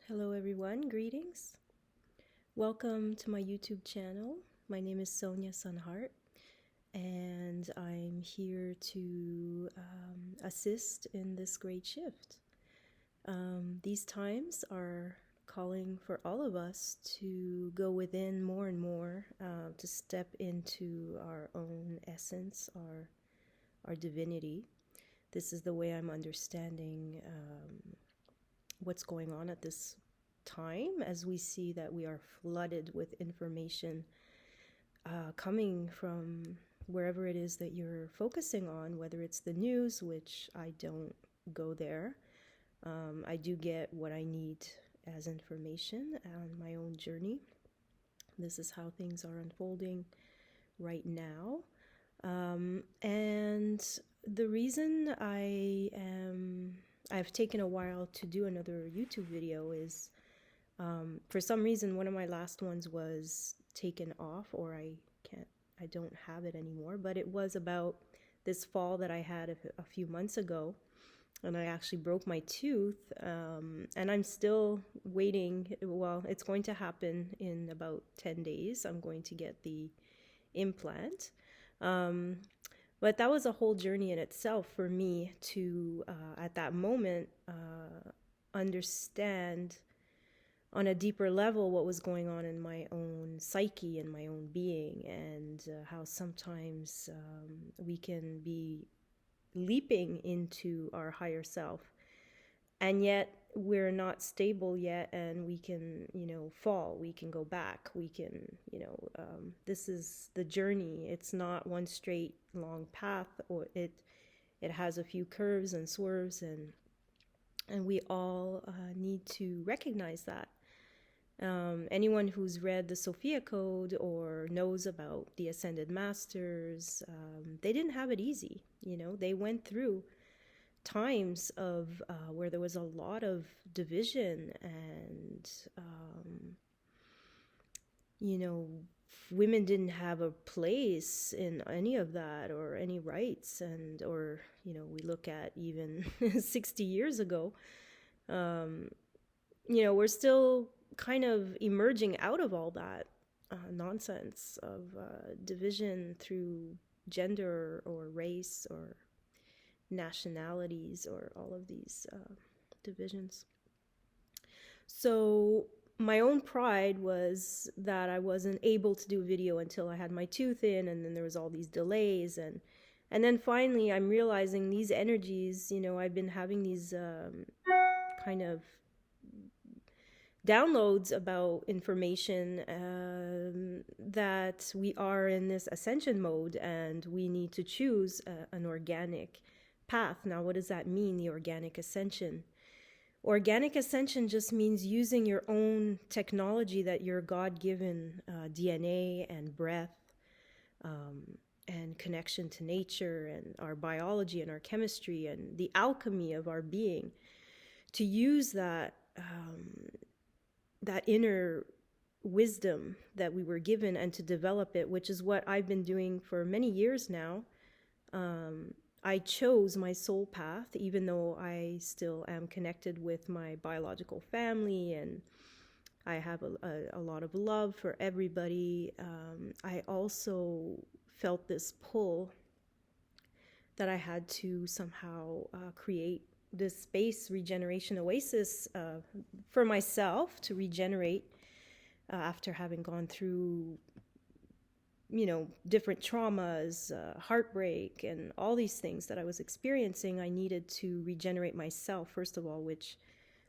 Hello everyone, greetings. Welcome to my YouTube channel. My name is Sonia Sunhart and I'm here to assist in this great shift. These times are calling for all of us to go within more and more, to step into our own essence, our divinity. This is the way I'm understanding what's going on at this time, as we see that we are flooded with information coming from wherever it is that you're focusing on, whether it's the news, which I don't go there. I do get what I need as information on my own journey. This is how things are unfolding right now. And the reason I've taken a while to do another YouTube video is for some reason one of my last ones was taken off, or I don't have it anymore, but it was about this fall that I had a few months ago, and I actually broke my tooth, and I'm still waiting. Well, it's going to happen in about 10 days. I'm going to get the implant. But that was a whole journey in itself for me to, at that moment, understand on a deeper level what was going on in my own psyche and my own being, and how sometimes we can be leaping into our higher self, and yet we're not stable yet, and we can, fall, we can go back, we can, this is the journey. It's not one straight long path, or it has a few curves and swerves, and we all need to recognize that. Anyone who's read the Sophia Code or knows about the Ascended Masters, they didn't have it easy. They went through times of where there was a lot of division, and women didn't have a place in any of that, or any rights, or we look at even 60 years ago, we're still kind of emerging out of all that nonsense of division through gender or race or nationalities, or all of these divisions. So my own pride was that I wasn't able to do a video until I had my tooth in, and then there was all these delays, and then finally I'm realizing these energies, I've been having these kind of downloads about information, that we are in this ascension mode and we need to choose an organic path. Now, what does that mean, the organic ascension? Organic ascension just means using your own technology, that your God-given DNA and breath, and connection to nature and our biology and our chemistry and the alchemy of our being, to use that that inner wisdom that we were given, and to develop it, which is what I've been doing for many years now. I chose my soul path, even though I still am connected with my biological family, and I have a lot of love for everybody. I also felt this pull that I had to somehow create this space, regeneration oasis, for myself to regenerate after having gone through, different traumas, heartbreak, and all these things that I was experiencing. I needed to regenerate myself, first of all, which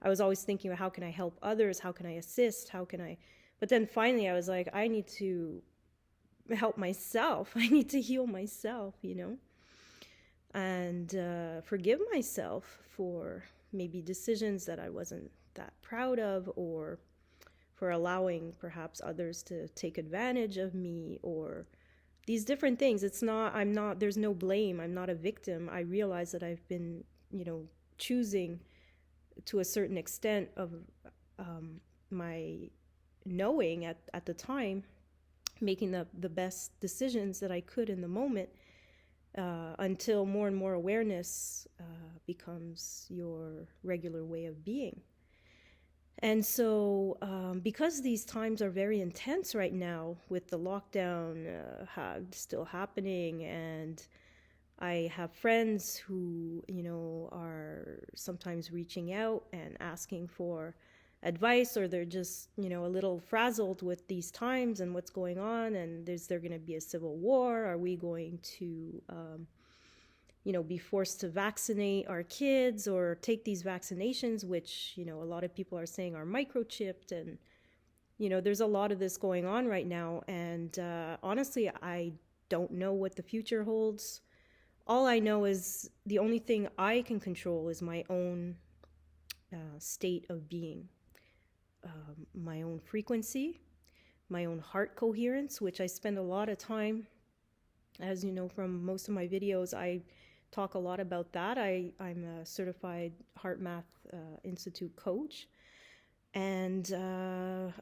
I was always thinking about, how can I help others? How can I assist? How can I? But then finally I was like, I need to help myself. I need to heal myself, and forgive myself for maybe decisions that I wasn't that proud of, or for allowing perhaps others to take advantage of me, or these different things. There's no blame. I'm not a victim. I realize that I've been, choosing to a certain extent of my knowing at the time, making the best decisions that I could in the moment, until more and more awareness becomes your regular way of being. And so, because these times are very intense right now, with the lockdown still happening, and I have friends who, are sometimes reaching out and asking for advice, or they're just, a little frazzled with these times and what's going on. And is there going to be a civil war? Are we going to, be forced to vaccinate our kids or take these vaccinations, which, a lot of people are saying are microchipped? And, there's a lot of this going on right now. And honestly, I don't know what the future holds. All I know is the only thing I can control is my own state of being, my own frequency, my own heart coherence, which I spend a lot of time, as you know from most of my videos, I talk a lot about that. I'm a certified Heart Math Institute coach. And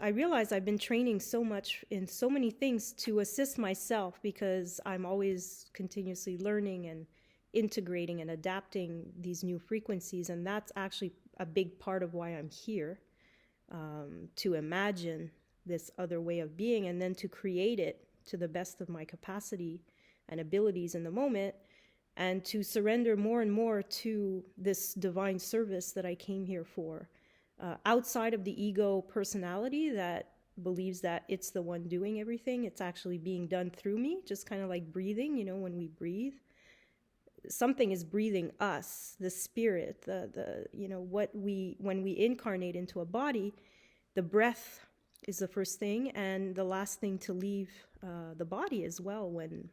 I realize I've been training so much in so many things to assist myself, because I'm always continuously learning and integrating and adapting these new frequencies. And that's actually a big part of why I'm here, to imagine this other way of being and then to create it to the best of my capacity and abilities in the moment, and to surrender more and more to this divine service that I came here for. Outside of the ego personality that believes that it's the one doing everything, it's actually being done through me, just kind of like breathing. When we breathe, something is breathing us, the spirit, when we incarnate into a body, the breath is the first thing and the last thing to leave the body as well, when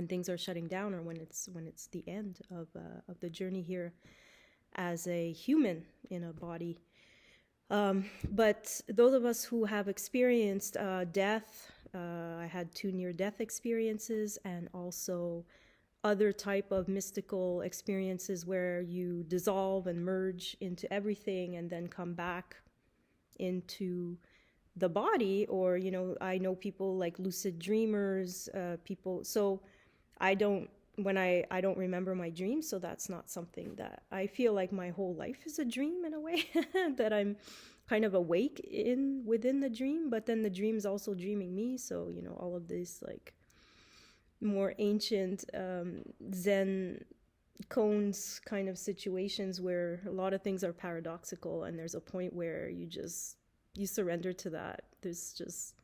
things are shutting down, or when it's the end of the journey here as a human in a body. But those of us who have experienced death, I had 2 near-death experiences, and also other type of mystical experiences where you dissolve and merge into everything and then come back into the body. Or, I know people like lucid dreamers, people. So I don't remember my dreams, so that's not something that I feel like my whole life is a dream in a way, that I'm kind of awake within the dream, but then the dream's also dreaming me. So, all of these like more ancient Zen koans kind of situations where a lot of things are paradoxical, and there's a point where you surrender to that. There's just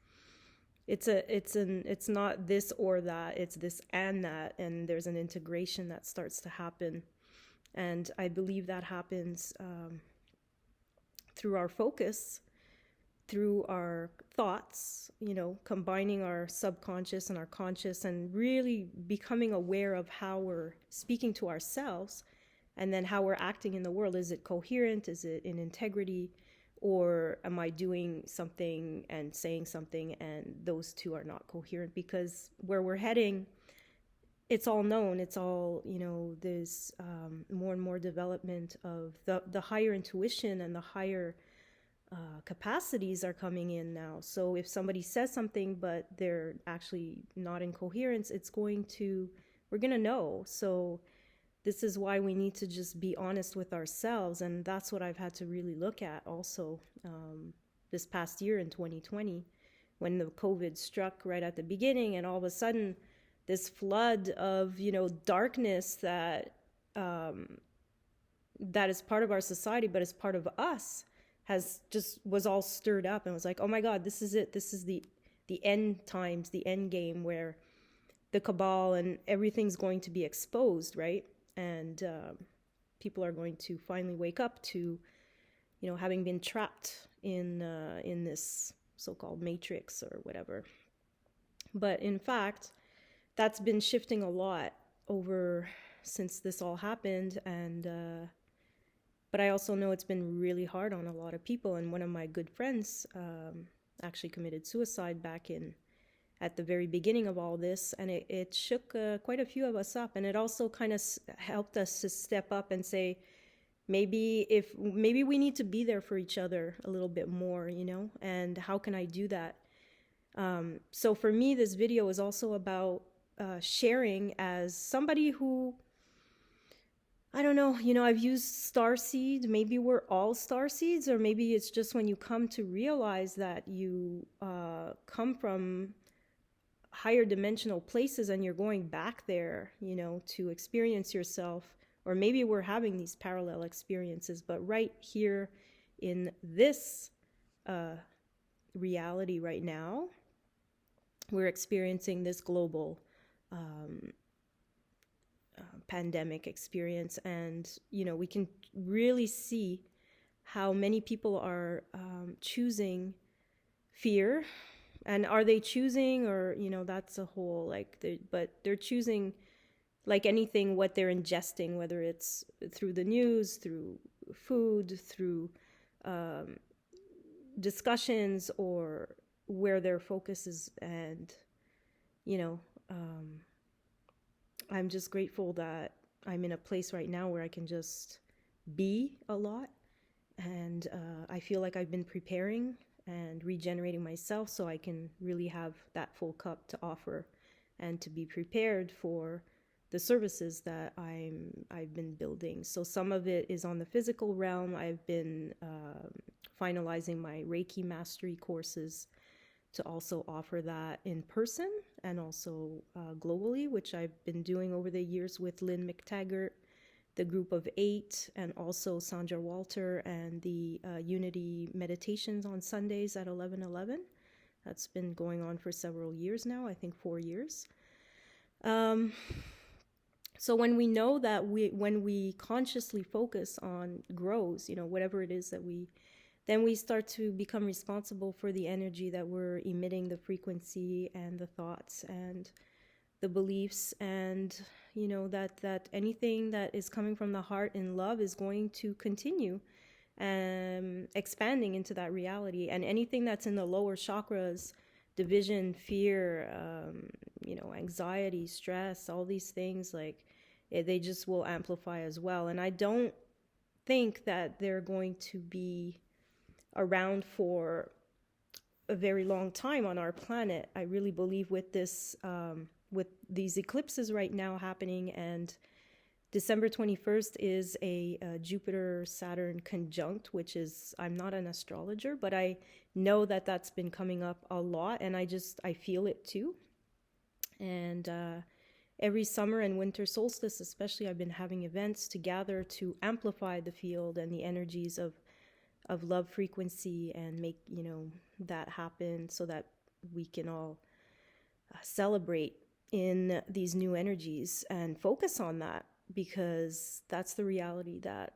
it's not this or that, it's this and that, and there's an integration that starts to happen. And I believe that happens through our focus, through our thoughts, combining our subconscious and our conscious, and really becoming aware of how we're speaking to ourselves, and then how we're acting in the world. Is it coherent? Is it in integrity? Or am I doing something and saying something and those two are not coherent? Because where we're heading, it's all known. It's all, there's more and more development of the higher intuition, and the higher capacities are coming in now. So if somebody says something but they're actually not in coherence, we're going to know. So this is why we need to just be honest with ourselves. And that's what I've had to really look at also this past year in 2020, when the COVID struck right at the beginning, and all of a sudden this flood of, darkness that is part of our society, but is part of us, was all stirred up, and was like, oh my God, this is it. This is the end times, the end game, where the cabal and everything's going to be exposed, right? And people are going to finally wake up to, having been trapped in this so-called matrix or whatever. But in fact, that's been shifting a lot over since this all happened. And but I also know it's been really hard on a lot of people. And one of my good friends actually committed suicide back at the very beginning of all this, and it shook quite a few of us up. And it also kind of helped us to step up and say, maybe we need to be there for each other a little bit more, and how can I do that? So for me, this video is also about sharing as somebody who I don't know, I've used star seed. Maybe we're all star seeds, or maybe it's just when you come to realize that you come from higher dimensional places and you're going back there, to experience yourself. Or maybe we're having these parallel experiences, but right here in this reality right now, we're experiencing this global pandemic experience. And, we can really see how many people are choosing fear. And are they choosing, or, that's a whole, but they're choosing, like anything, what they're ingesting, whether it's through the news, through food, through discussions, or where their focus is. And, I'm just grateful that I'm in a place right now where I can just be a lot. And I feel like I've been preparing and regenerating myself so I can really have that full cup to offer and to be prepared for the services that I've been building. So some of it is on the physical realm. I've been finalizing my Reiki mastery courses to also offer that in person and also globally, which I've been doing over the years with Lynn McTaggart, the Group of 8, and also Sandra Walter, and the Unity meditations on Sundays at 11:11. That's been going on for several years now, I think 4 years. So when we know that when we consciously focus on grows, whatever it is that then we start to become responsible for the energy that we're emitting, the frequency and the thoughts and the beliefs, and that anything that is coming from the heart in love is going to continue expanding into that reality. And anything that's in the lower chakras, division, fear, anxiety, stress, all these things, they just will amplify as well. And I don't think that they're going to be around for a very long time on our planet. I really believe with this, with these eclipses right now happening, and December 21st is a Jupiter-Saturn conjunct, which is, I'm not an astrologer, but I know that that's been coming up a lot, and I feel it too. And every summer and winter solstice especially, I've been having events to gather to amplify the field and the energies of love frequency, and make that happen so that we can all celebrate in these new energies and focus on that, because that's the reality that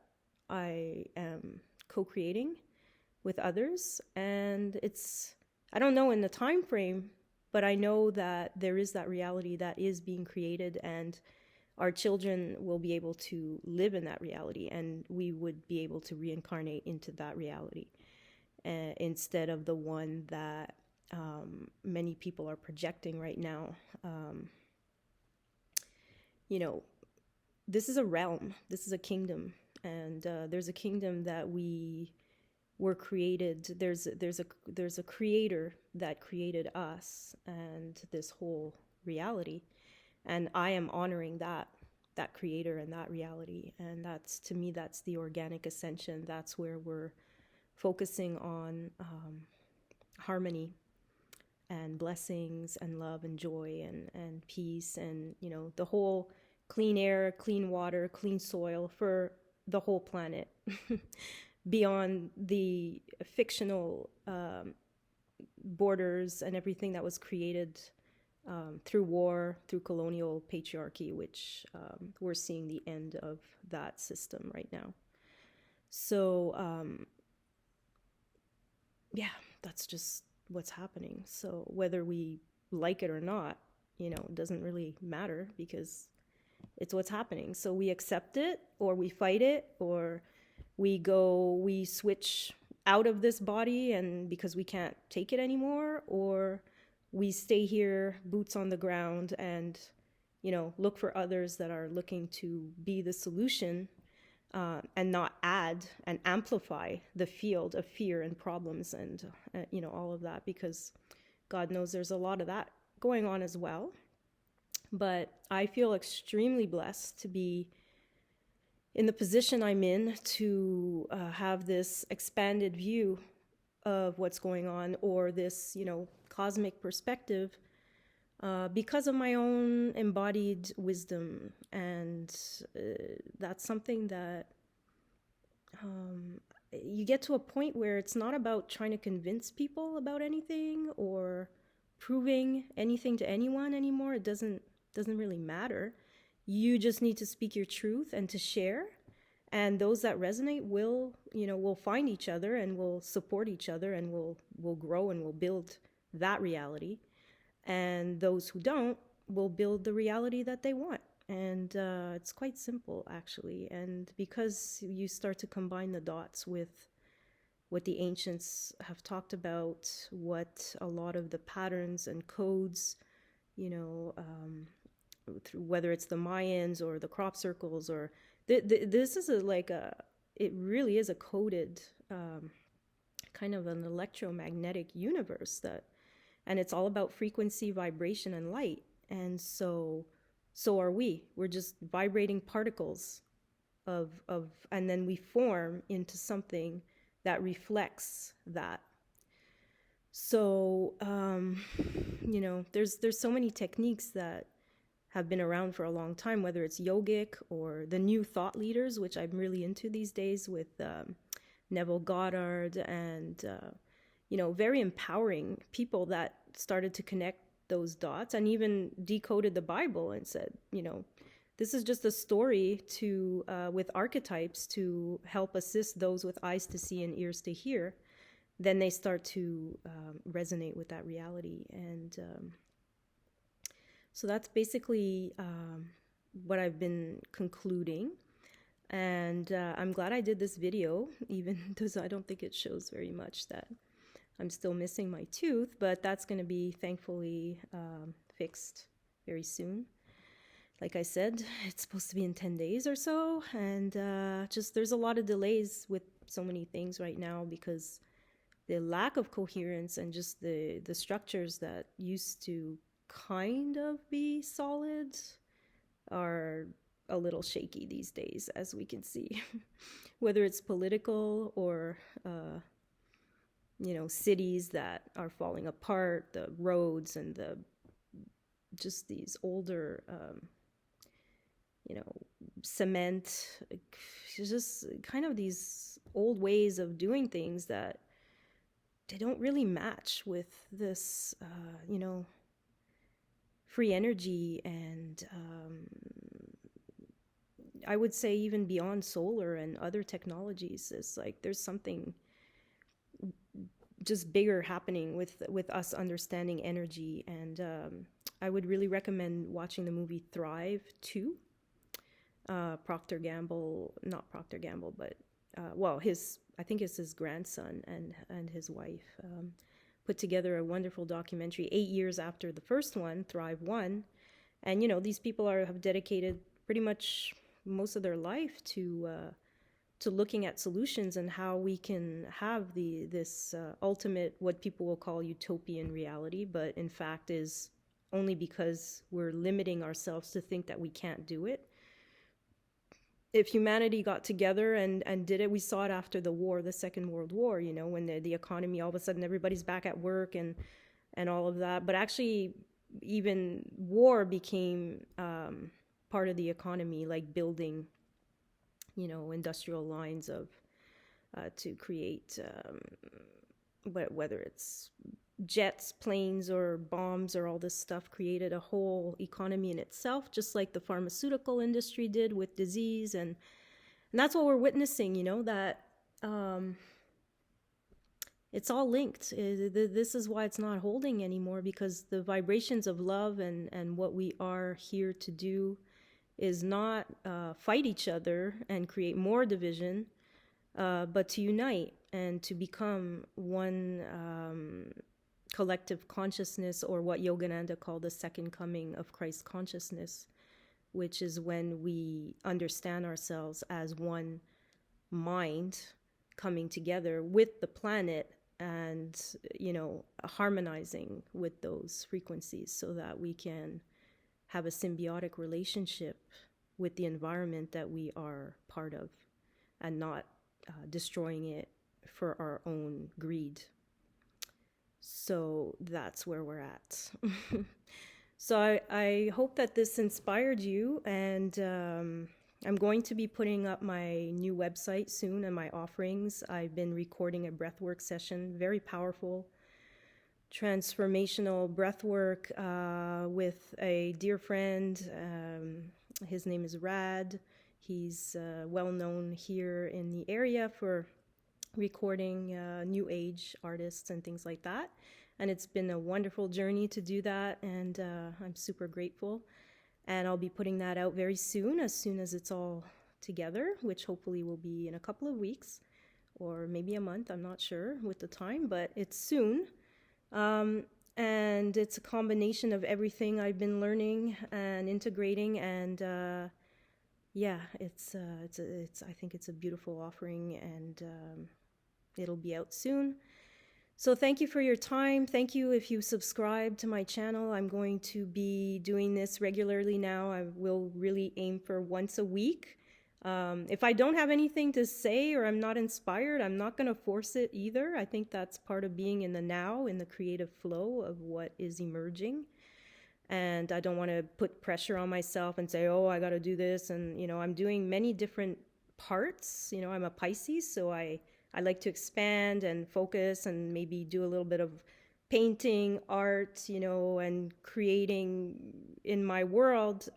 I am co-creating with others. And I don't know in the time frame, but I know that there is that reality that is being created, and our children will be able to live in that reality, and we would be able to reincarnate into that reality instead of the one that many people are projecting right now. This is a realm, this is a kingdom, and there's a kingdom that we were created. There's a creator that created us and this whole reality. And I am honoring that creator and that reality. And that's, to me, that's the organic ascension. That's where we're focusing on harmony and blessings and love and joy and peace, and, the whole clean air, clean water, clean soil for the whole planet beyond the fictional borders and everything that was created through war, through colonial patriarchy, which we're seeing the end of that system right now. So, that's just what's happening. So whether we like it or not, it doesn't really matter, because it's what's happening. So we accept it, or we fight it, or we switch out of this body and because we can't take it anymore, or we stay here, boots on the ground, and, look for others that are looking to be the solution and not add and amplify the field of fear and problems and, all of that, because God knows there's a lot of that going on as well. But I feel extremely blessed to be in the position I'm in to have this expanded view of what's going on, or this, cosmic perspective, because of my own embodied wisdom. And that's something that you get to a point where it's not about trying to convince people about anything or proving anything to anyone anymore. It doesn't really matter. You just need to speak your truth and to share. And those that resonate will find each other and will support each other, and will grow and will build that reality. And those who don't will build the reality that they want. And it's quite simple, actually. And because you start to combine the dots with what the ancients have talked about, what a lot of the patterns and codes, through, whether it's the Mayans or the crop circles, or this is it really is a coded kind of an electromagnetic universe, and it's all about frequency, vibration, and light. And so are we. We're just vibrating particles of and then we form into something that reflects that. So there's so many techniques that have been around for a long time, whether it's yogic or the new thought leaders, which I'm really into these days, with Neville Goddard, and very empowering people that started to connect those dots and even decoded the Bible and said, this is just a story to with archetypes to help assist those with eyes to see and ears to hear. Then they start to resonate with that reality. And so that's basically what I've been concluding. And I'm glad I did this video, even though I don't think it shows very much that I'm still missing my tooth, but that's going to be thankfully fixed very soon. Like I said, it's supposed to be in 10 days or so. And just there's a lot of delays with so many things right now, because the lack of coherence and just the structures that used to kind of be solid are a little shaky these days, as we can see. Whether it's political or cities that are falling apart, the roads, and just these older cement, just kind of these old ways of doing things that they don't really match with this free energy. And I would say even beyond solar and other technologies, it's like there's something just bigger happening with us understanding energy. And I would really recommend watching the movie Thrive 2. Procter Gamble, not Procter Gamble, but I think it's his grandson and his wife put together a wonderful documentary 8 years after the first one, Thrive 1. And these people have dedicated pretty much most of their life to looking at solutions and how we can have this ultimate, what people will call utopian reality, but in fact is only because we're limiting ourselves to think that we can't do it. If humanity got together and did it, we saw it after the war, the Second World War, when the economy, all of a sudden everybody's back at work and all of that. But actually, even war became part of the economy, like building, industrial lines of to create, whether it's jets, planes, or bombs, or all this stuff, created a whole economy in itself, just like the pharmaceutical industry did with disease. And that's what we're witnessing, that it's all linked. This is why it's not holding anymore, because the vibrations of love and what we are here to do is not fight each other and create more division, but to unite and to become one collective consciousness, or what Yogananda called the second coming of Christ consciousness, which is when we understand ourselves as one mind coming together with the planet and, harmonizing with those frequencies so that we can have a symbiotic relationship with the environment that we are part of, and not destroying it for our own greed. So that's where we're at. So I hope that this inspired you, and I'm going to be putting up my new website soon and my offerings. I've been recording a breathwork session, very powerful, transformational breathwork with a dear friend. His name is Rad. He's well known here in the area for recording new age artists and things like that. And it's been a wonderful journey to do that, and I'm super grateful. And I'll be putting that out very soon as it's all together, which hopefully will be in a couple of weeks or maybe a month. I'm not sure with the time, but it's soon. And it's a combination of everything I've been learning and integrating, and yeah, it's I think it's a beautiful offering, and it'll be out soon. So thank you for your time. Thank you if you subscribe to my channel. I'm going to be doing this regularly now. I will really aim for once a week. If I don't have anything to say or I'm not inspired, I'm not going to force it either. I think that's part of being in the now, in the creative flow of what is emerging. And I don't want to put pressure on myself and say, oh, I got to do this. And, I'm doing many different parts. I'm a Pisces, so I like to expand and focus and maybe do a little bit of painting, art, and creating in my world,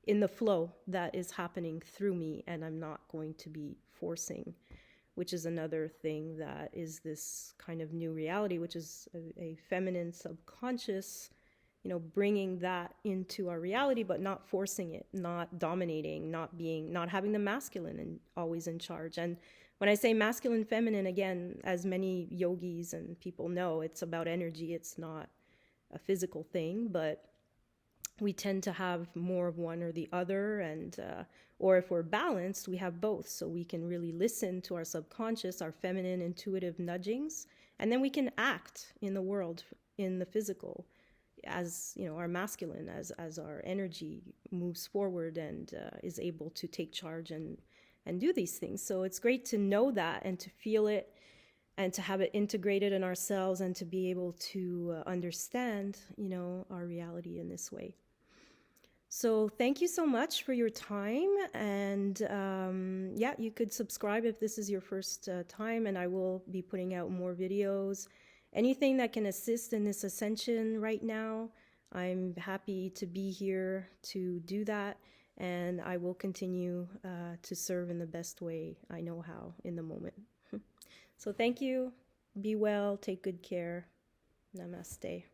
in the flow that is happening through me, and I'm not going to be forcing, which is another thing that is this kind of new reality, which is a feminine subconscious, bringing that into our reality, but not forcing it, not dominating, not having the masculine and always in charge. And when I say masculine, feminine, again, as many yogis and people know, it's about energy. It's not a physical thing, but we tend to have more of one or the other, and or if we're balanced, we have both. So we can really listen to our subconscious, our feminine intuitive nudgings, and then we can act in the world, in the physical, as our masculine, as our energy moves forward and is able to take charge and do these things. So it's great to know that and to feel it and to have it integrated in ourselves and to be able to understand, our reality in this way. So thank you so much for your time. And yeah, you could subscribe if this is your first time, and I will be putting out more videos. Anything that can assist in this ascension right now, I'm happy to be here to do that. And I will continue to serve in the best way I know how in the moment. So thank you. Be well. Take good care. Namaste.